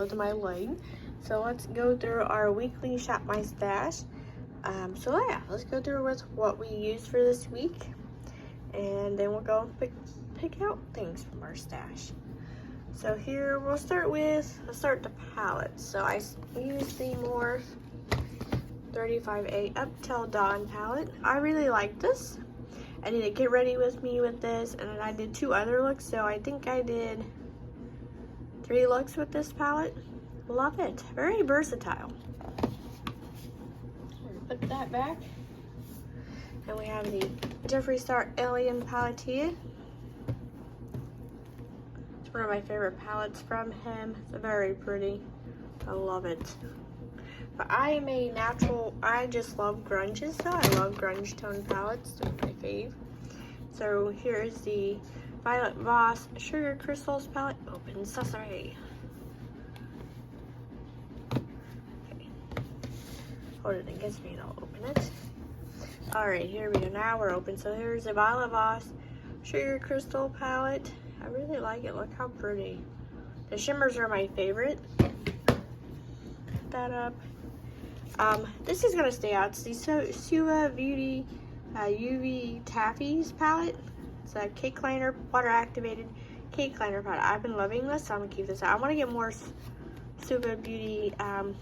below to my leg. So let's go through our weekly Shop My Stash. So yeah, let's go through with what we used for this week, and then we'll go pick out things from our stash. So here let's start the palettes. So I used the Morphe 35A Up Till Dawn palette. I really like this. I need to get ready with me with this, and then I did 2 other looks, so I think I did 3 looks with this palette. Love it. Very versatile. Put that back. And we have the Jeffree Star Alien palette here. It's one of my favorite palettes from him. It's very pretty. I love it. But I am a natural, I just love grunges, so I love grunge tone palettes. They're my fave. So here's the Violet Voss Sugar Crystals palette. Open sesame. Okay. Hold it against me and I'll open it. Alright, here we go. Now we're open. So here's the Violet Voss Sugar Crystal palette. I really like it. Look how pretty. The shimmers are my favorite. Put that up. This is gonna stay out. It's the Sua Beauty UV Taffies palette. It's a cake liner, water activated cake liner palette. I've been loving this, so I'm gonna keep this out. I want to get more Sua Beauty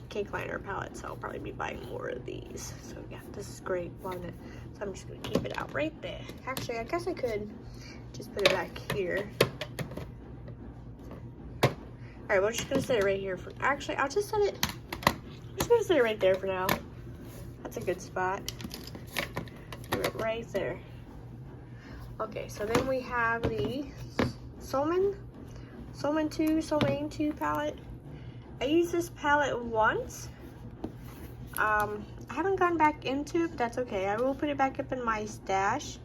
cake liner palettes, so I'll probably be buying more of these. So yeah, this is great. Loving it. So I'm just gonna keep it out right there. Actually, I guess I could just put it back here. All right, we're just gonna set it right here. Actually, I'll just set it. I'm just gonna set it right there for now. That's a good spot. Do it right there. Okay, so then we have the Soulmane 2 palette. I used this palette once. I haven't gone back into it, but that's okay. I will put it back up in my stash.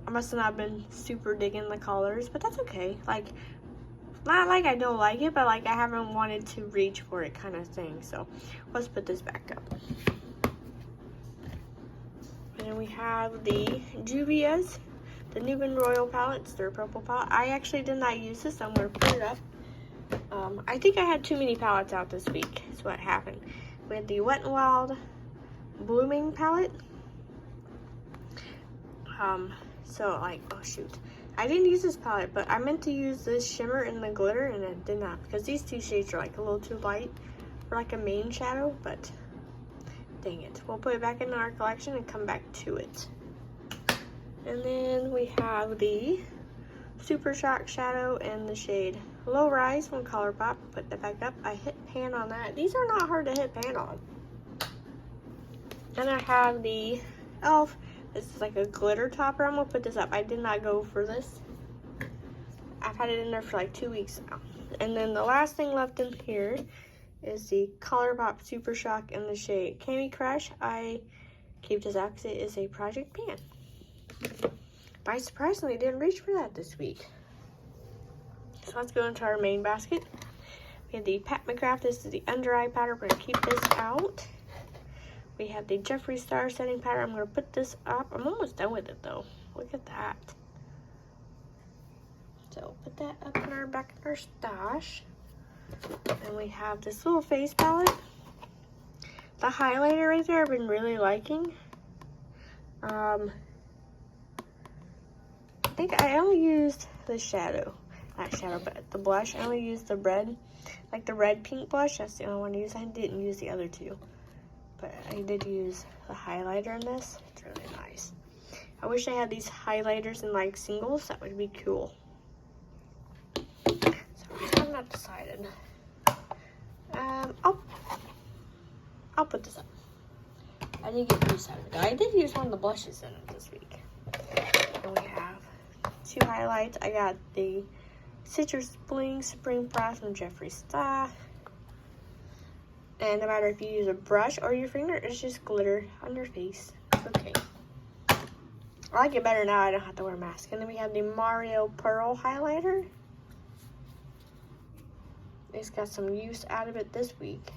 I must have not been super digging the colors, but that's okay. Like, not like I don't like it, but like I haven't wanted to reach for it kind of thing. So let's put this back up. And then we have the Juvia's, the Nubian Royal palettes, their purple palette. I actually did not use this. I'm going to put it up. I think I had too many palettes out this week. That's what happened. We had the Wet n Wild Blooming palette. So like, oh shoot. I didn't use this palette, but I meant to use this shimmer and the glitter, and it did not, because these 2 shades are like a little too light for like a main shadow, but dang it. We'll put it back in our collection and come back to it. And then we have the Super Shock Shadow and the shade Low Rise from Colourpop. Put that back up. I hit pan on that. These are not hard to hit pan on. And I have the e.l.f. This is like a glitter topper. I'm gonna put this up. I did not go for this. I've had it in there for like 2 weeks now. And then the last thing left in here is the Colourpop Super Shock in the shade Candy Crush. I keep this out because it is a project pan. But I surprisingly didn't reach for that this week. So let's go into our main basket. We have the Pat McGrath. This is the under eye powder. We're gonna keep this out. We have the Jeffree Star setting powder. I'm going to put this up. I'm almost done with it though. Look at that. So put that up in our back in our stash. And we have this little face palette. The highlighter right there I've been really liking. I think I only used the shadow. Not shadow, but the blush. I only used the red, like the red pink blush. That's the only one I used. I didn't use the other 2. But I did use the highlighter in this. It's really nice. I wish I had these highlighters in like singles. That would be cool. So I'm not decided. I'll put this up. I did get these out of it. I did use one of the blushes in it this week. And we have 2 highlights. I got the Citrus Bling Supreme Frost from Jeffree Star. And no matter if you use a brush or your finger, it's just glitter on your face. It's okay. I like it better now. I don't have to wear a mask. And then we have the Mario Pearl highlighter. It's got some use out of it this week.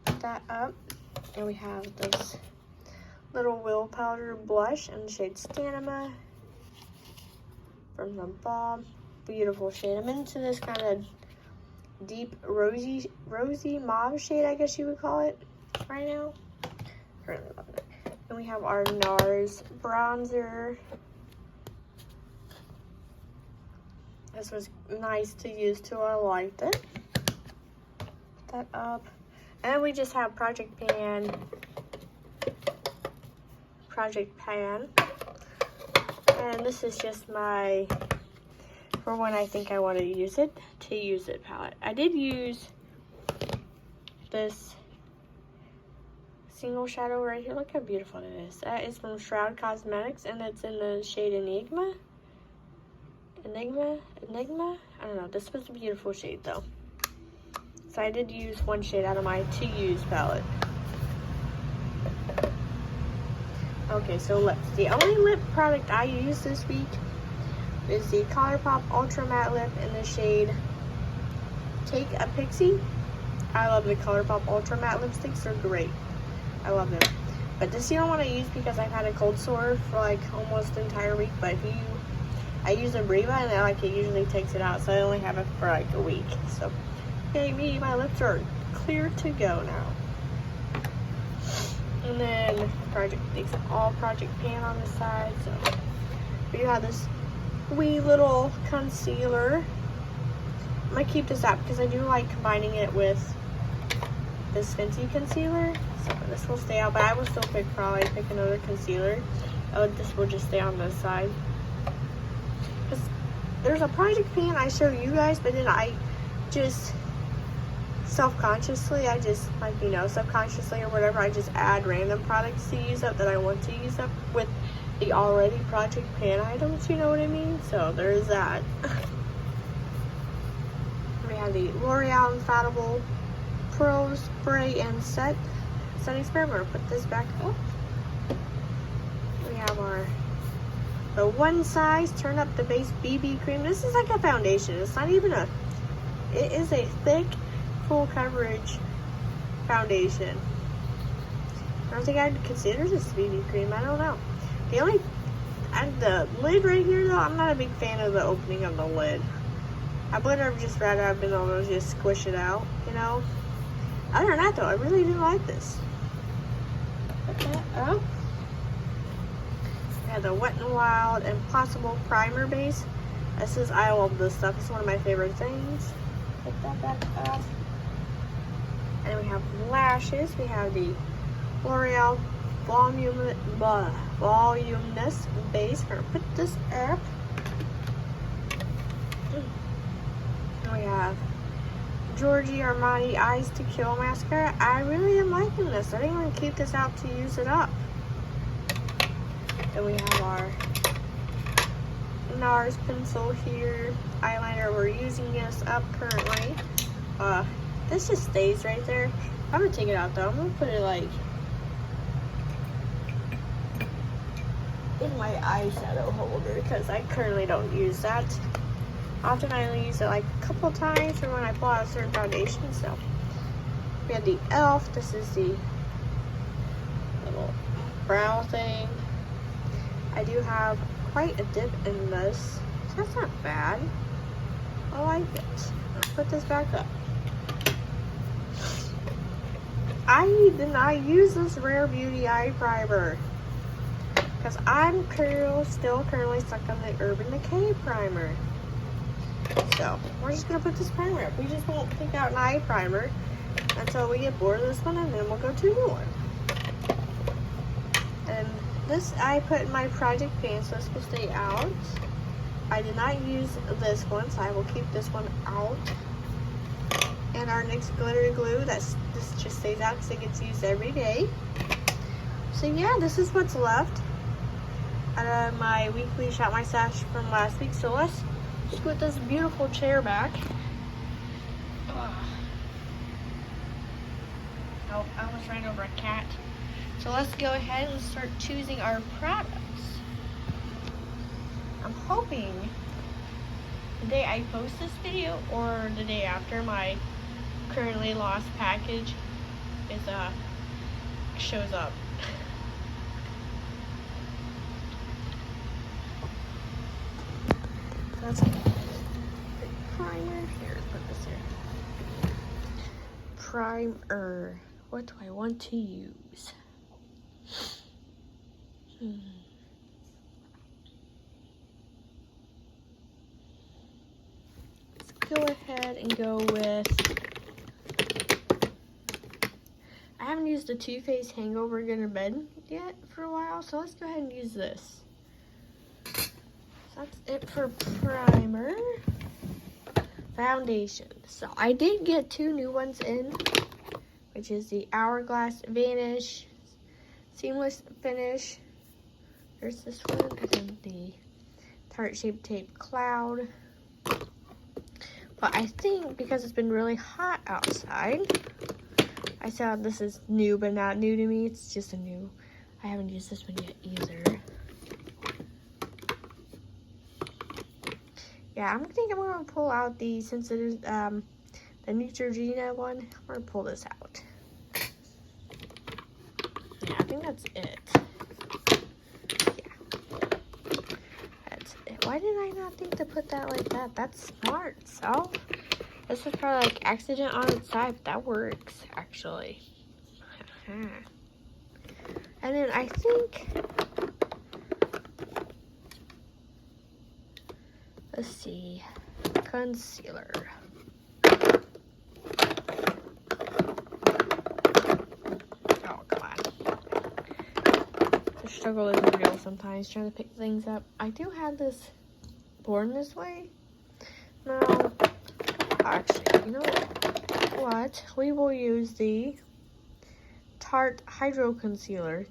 Put that up. And we have this little Will Powder blush in the shade Stamina from the Bob. Beautiful shade. I'm into this kind of deep rosy mauve shade, I guess you would call it right now. Currently loving it. And we have our Nars Bronzer. This was nice to use too. I liked it. Put that up. And then we just have Project Pan. And this is just my, for when I think I want to use it palette. I did use this single shadow right here. Look how beautiful it is. That is from Shroud Cosmetics, and it's in the shade Enigma. I don't know. This was a beautiful shade though. So I did use one shade out of my to use palette. Okay, so lips. The only lip product I used this week is the Colourpop Ultra Matte Lip in the shade Take a Pixie. I love the Colourpop Ultra Matte lipsticks. They're great. I love them. But this you don't want to use because I've had a cold sore for like almost the entire week. But if I use a Breva and it usually takes it out. So I only have it for like a week. So, yay, my lips are clear to go now. And then it's all Project Pan on the side. So we have this wee little concealer. I'm gonna keep this out because I do like combining it with this Fenty concealer. So this will stay out, but I will still probably pick another concealer. Oh, this will just stay on this side. Because there's a Project Pan I show you guys, but then I just subconsciously, subconsciously or whatever, I just add random products to use up that I want to use up with the already Project Pan items, you know what I mean? So there's that. We have the L'Oreal Inflatable Pro Spray and Setting Spray. I'm going to put this back up. We have the One Size Turn Up the Base BB Cream. This is like a foundation. It's not even it is a thick, full coverage foundation. I don't think I'd consider this BB cream. I don't know. The lid right here though, I'm not a big fan of the opening of the lid. I would have just rather have been able to just squish it out, you know. Other than that though, I really do like this. Put that up. We have the Wet n Wild Impossible Primer Base. I love this stuff. It's one of my favorite things. Put that back up. And we have lashes. We have the L'Oreal Voluminous Base. We're gonna put this up. And we have Giorgio Armani Eyes to Kill mascara. I really am liking this. I didn't even keep this out to use it up. Then we have our Nars Pencil here. Eyeliner. We're using this up currently. This just stays right there. I'm gonna take it out though. I'm gonna put it like in my eyeshadow holder because I currently don't use that. Often I only use it like a couple times or when I pull out a certain foundation. So we have the e.l.f. This is the little brow thing. I do have quite a dip in this, so that's not bad. I like it. Let's put this back up. I did not use this Rare Beauty eye primer because I'm still currently stuck on the Urban Decay primer. So we're just gonna put this primer up. We just won't pick out an eye primer until we get bored of this one, and then we'll go to a new one. And this I put in my Project Pan, so this will stay out. I did not use this one, so I will keep this one out. And our NYX Glitter Glue, this just stays out because it gets used every day. So yeah, this is what's left out of my weekly Shop My Stash from last week. So let's just put this beautiful chair back. Oh, I almost ran over a cat. So let's go ahead and start choosing our products. I'm hoping the day I post this video or the day after my currently lost package shows up. That's a primer. Here, put this here. primer. What do I want to use? Let's go ahead and go with, I haven't used the Too Faced Hangover Get in Bed yet for a while, so let's go ahead and use this. So that's it for primer. Foundation. So I did get 2 new ones in, which is the Hourglass Vanish Seamless Finish. There's this one, and then the Tarte Shape Tape Cloud. But I think because it's been really hot outside, I saw this is new, but not new to me. It's just a new. I haven't used this one yet either. Yeah, I think I'm gonna pull out the, since it is the Neutrogena one, I'm gonna pull this out. Yeah, I think that's it. Yeah, that's it. Why did I not think to put that like that? That's smart. So this is probably like accident on its side, but that works actually. And then I think, let's see, concealer. Oh, come on. The struggle is real sometimes trying to pick things up. I do have this Born This Way. No, actually, you know what? We will use the Tarte Hydro Concealer.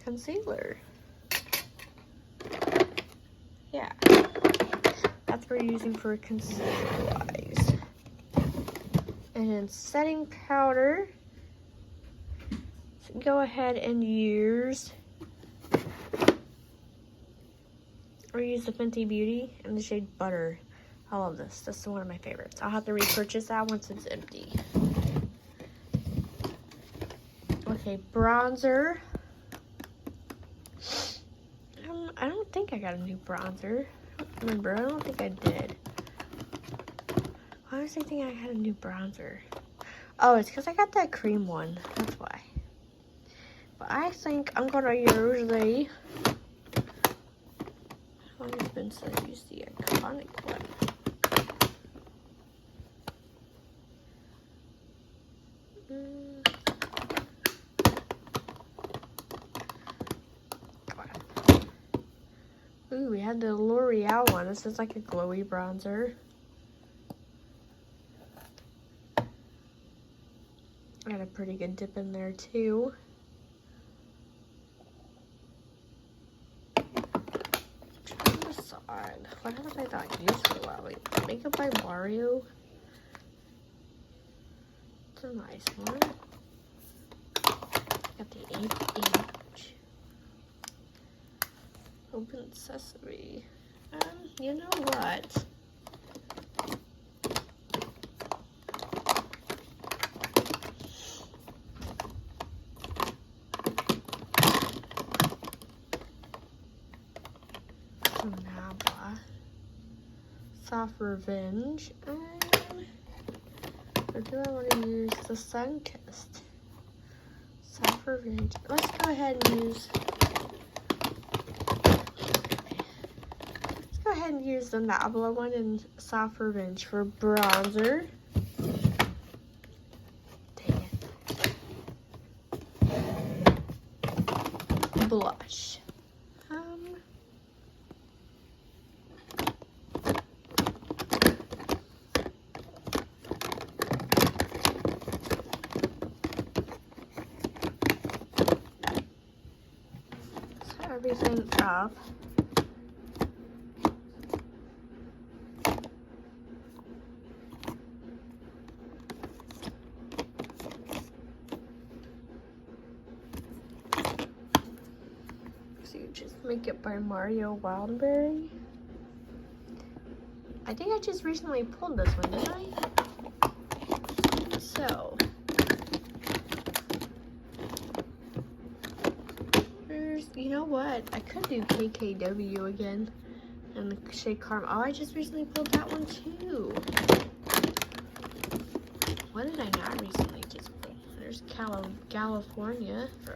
Yeah. That's what we're using for concealer-wise. And then setting powder. So go ahead and use, or use the Fenty Beauty in the shade Butter. I love this. This is one of my favorites. I'll have to repurchase that once it's empty. Okay, bronzer. I don't think I got a new bronzer. I don't remember. I don't think I did. Why was I thinking I had a new bronzer? Oh, it's because I got that cream one. That's why. But I think I'm going to use the... I've been so used the iconic one. Ooh, we had the L'Oreal one. This is like a glowy bronzer. I got a pretty good dip in there too. Trying to decide. What have I not used for a while? Wait, Makeup by Mario. It's a nice one. Got the 8-inch. Open Sesame. You know what? Nabla. Soft Revenge. Or do I want to use the Sunkissed? Soft Revenge. Let's go ahead and use... Let's go ahead and use the Nabla one in Soft Revenge for bronzer. Dang it. Blush. Everything up. So you just make it by Mario Wildberry. I think I just recently pulled this one, didn't I? So you know what? I could do KKW again and the shade Caramel. Oh, I just recently pulled that one too. What did I not recently just pull? There's California from.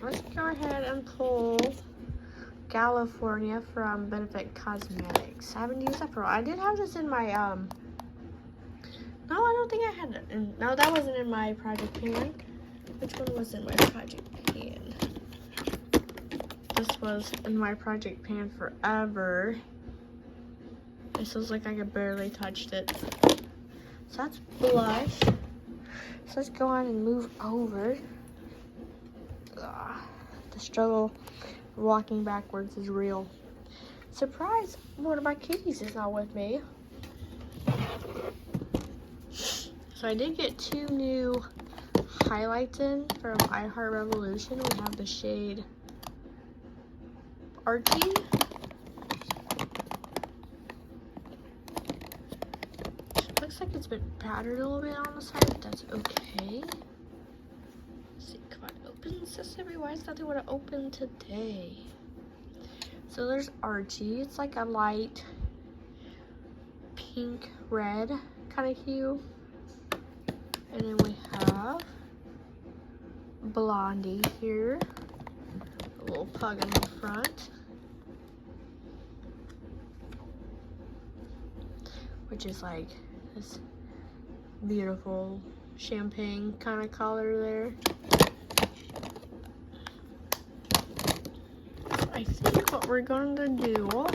Let's go ahead and pull California from Benefit Cosmetics. I haven't used that for a while. I did have this in my, no, I don't think I had it. No, that wasn't in my project pan. Which one was in my project pan? This was in my project pan forever. This was like I could barely touched it. So that's blush. So let's go on and move over. The struggle walking backwards is real. Surprise, one of my kitties is not with me. So I did get 2 new highlights in from I Heart Revolution. We have the shade Archie. Looks like it's been powdered a little bit on the side, but that's okay. Let's see, come on, open Sesame. Why is that they want to open today? So there's Archie. It's like a light pink red kind of hue. And then we have Blondie here. A little pug in the front. Which is like this beautiful champagne kind of color there. I think what we're going to do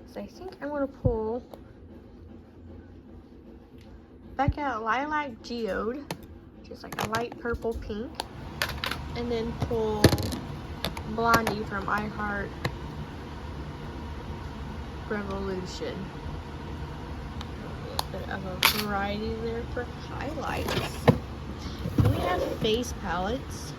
is I think I'm going to pull back out Lilac Geode, which is like a light purple pink, and then pull Blondie from I Heart Revolution. A little bit of a variety there for highlights. Then we have face palettes.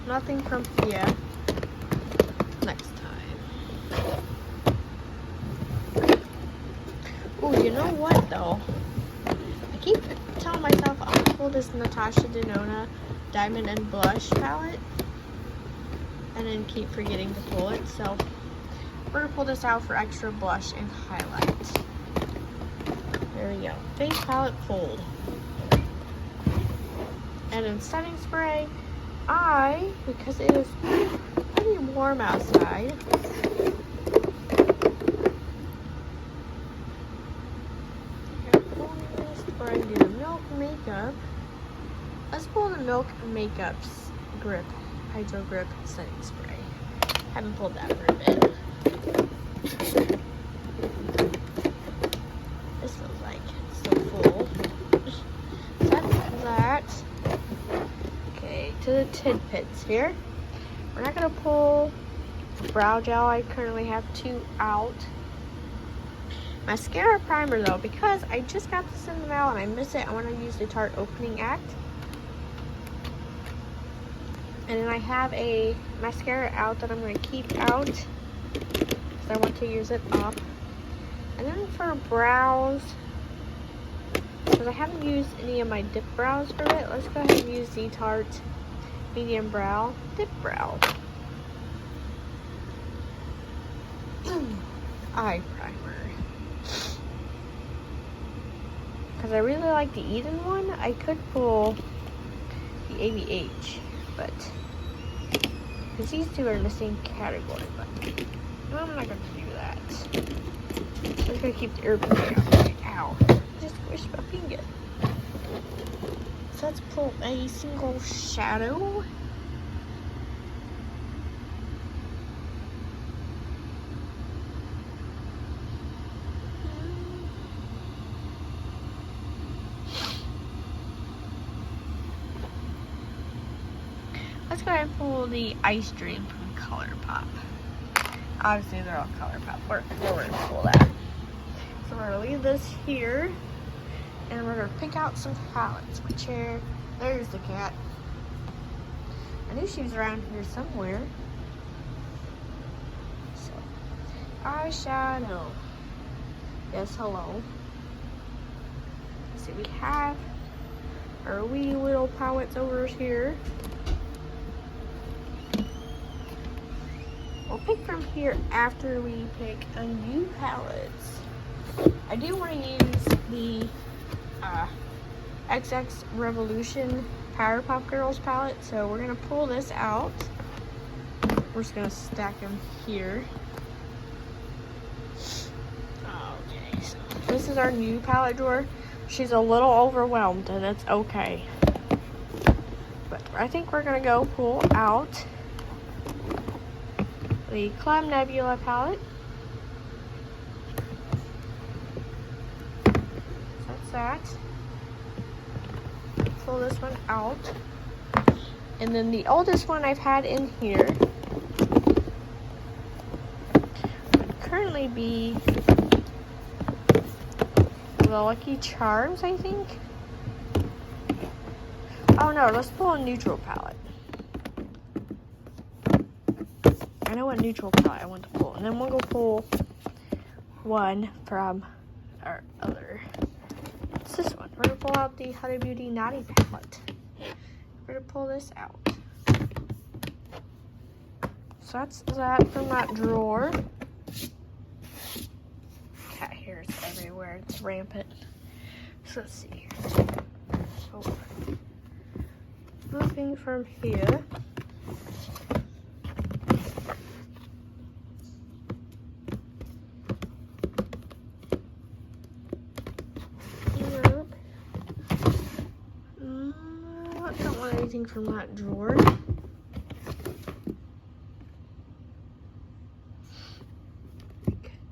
Nothing from Thea. Next time. Oh, you know what though? I keep telling myself I'm gonna pull this Natasha Denona Diamond and Blush palette, and then keep forgetting to pull it. So we're gonna pull this out for extra blush and highlight. There we go. Face palette pulled. And then setting spray. Because it is pretty warm outside, I'm pulling this before I do Milk Makeup. Let's pull the Milk Makeup's Grip, Hydro Grip setting spray. Haven't pulled that for a bit. This feels like it's so full. So that's that. To the tidbits here. We're not going to pull brow gel. I currently have 2 out. Mascara primer though, because I just got this in the mail and I miss it, I want to use the Tarte Opening Act. And then I have a mascara out that I'm going to keep out because I want to use it up. And then for brows, because I haven't used any of my dip brows for it, let's go ahead and use the Tarte Medium Brow Dip Brow eye primer. Because I really like the Eden one. I could pull the ABH, but because these two are in the same category, but I'm not going to do that. I'm just going to keep the Urban out. Ow. Just squished my finger. So let's pull a single shadow. Let's go ahead and pull the Ice Dream from Colourpop. Obviously, they're all Colourpop. We're going to pull that. So we're going to leave this here. And we're going to pick out some palettes. My chair. There's the cat. I knew she was around here somewhere. So, eyeshadow. Yes, hello. So we have our wee little palettes over here. We'll pick from here after we pick a new palette. I do want to use the XX Revolution Colourpop Girls palette, so we're going to pull this out. We're just going to stack them here. Okay, so this is our new palette drawer. She's a little overwhelmed, and it's okay. But I think we're going to go pull out the Club Nebula palette. That's that. Pull this one out. And then the oldest one I've had in here would currently be the Lucky Charms, I think. Oh no, let's pull a neutral palette. I know what neutral palette I want to pull. And then we'll go pull one from our other. It's this one. We're going to pull out the Huda Beauty Naughty palette. We're going to pull this out. So that's that from that drawer. Cat hair is everywhere. It's rampant. So let's see here. So, moving from here. From that drawer.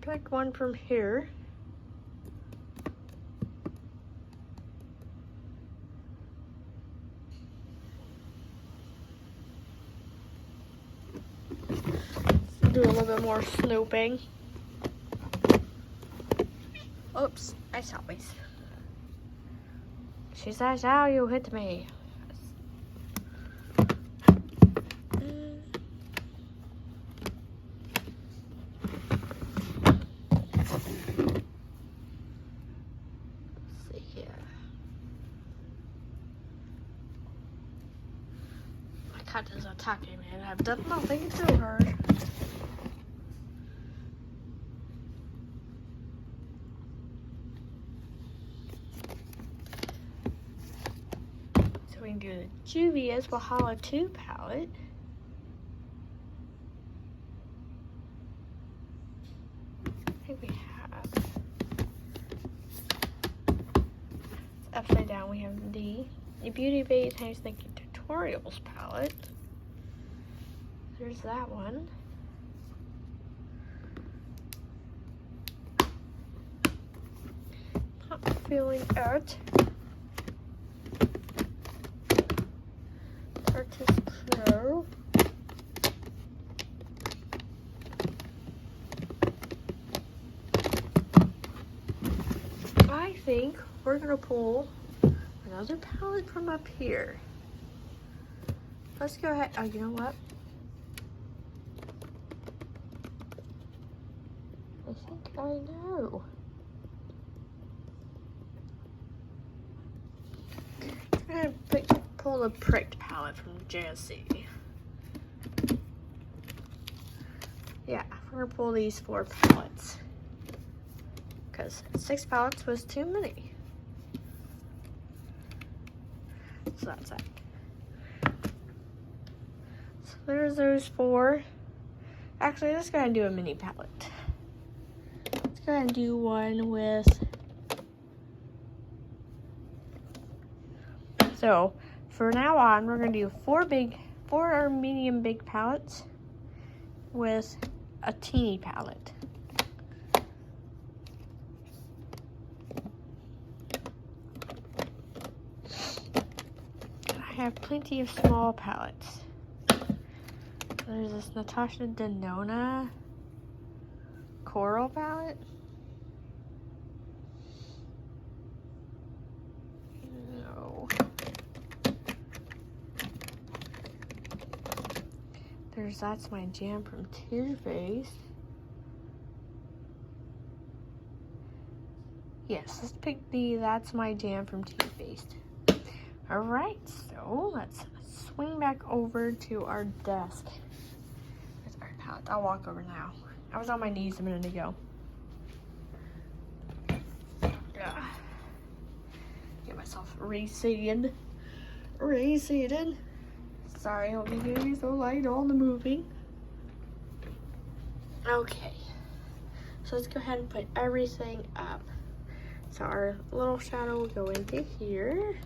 Pick one from here. Let's do a little bit more snooping. Oops, I saw this. She says, "How you hit me." Cat is attacking me, and I've done nothing to her. So we can do the Juvia's Valhalla 2 palette. I think we have. It's upside down. We have the Beauty Bay Times Thinking Tutorials palette. There's that one. Not feeling it. Artist Pro. I think we're gonna pull another palette from up here. Let's go ahead. Oh, you know what? I think I know. I'm gonna pull the Pricked palette from JSC. Yeah, we're gonna pull these 4 palettes because 6 palettes was too many. So that's that. So there's those 4. Actually, let's go ahead and do a mini palette. Let's go ahead and do one with. So for now on, we're gonna do 4 or medium big palettes with a teeny palette. I have plenty of small palettes. There's this Natasha Denona Coral palette. No. That's my jam from Too Faced. Yes, let's pick the That's My Jam from Too Faced. Alright, so let's swing back over to our desk with our palette. I'll walk over now. I was on my knees a minute ago. Get myself reseated. Sorry, I'll be gonna be so light on the moving. Okay, so let's go ahead and put everything up. So our little shadow will go into here.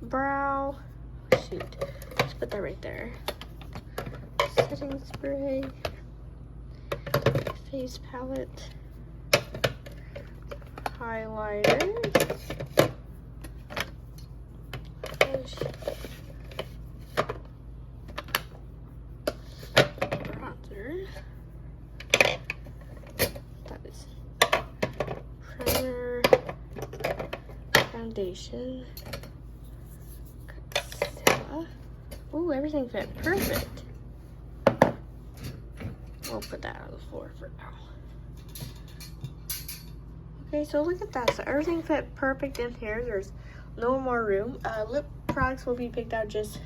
Brow, shoot, let's put that right there. Setting spray, face palette, highlighter, bronzer, that is primer, foundation, concealer. Ooh, everything fit perfect. We'll put that on the floor for now. Okay, so look at that. So everything fit perfect in here. There's no more room. Lip products will be picked out just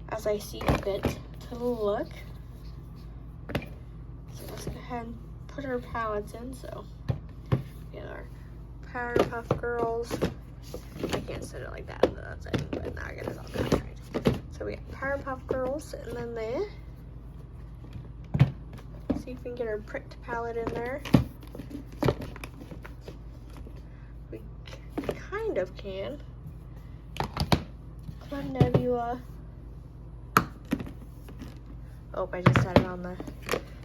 as I see fit to look. So let's go ahead and put our palettes in. So we have our Powerpuff Girls. I can't set it like that on the outside, but now I got it all done right. So we got Powerpuff Girls, and then there. See if we can get our pricked palette in there. We kind of can. Club Nebula. Oh, I just had it on the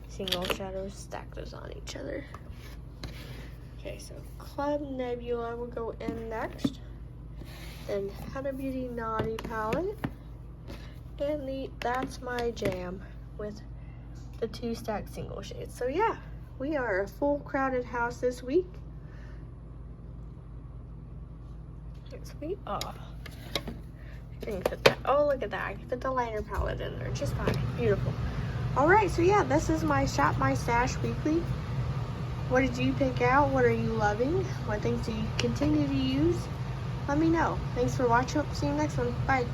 single shadows. Stack those on each other. Okay, so Club Nebula will go in next. Then Huda Beauty Naughty palette. And the That's My Jam with the 2 stacked single shades. So yeah, we are a full crowded house this week. Yes, we are. I can put that. Oh, look at that. I can put the liner palette in there just fine. Beautiful. Alright, so yeah, this is my Shop My Stash weekly. What did you pick out? What are you loving? What things do you continue to use? Let me know. Thanks for watching. See you next one. Bye.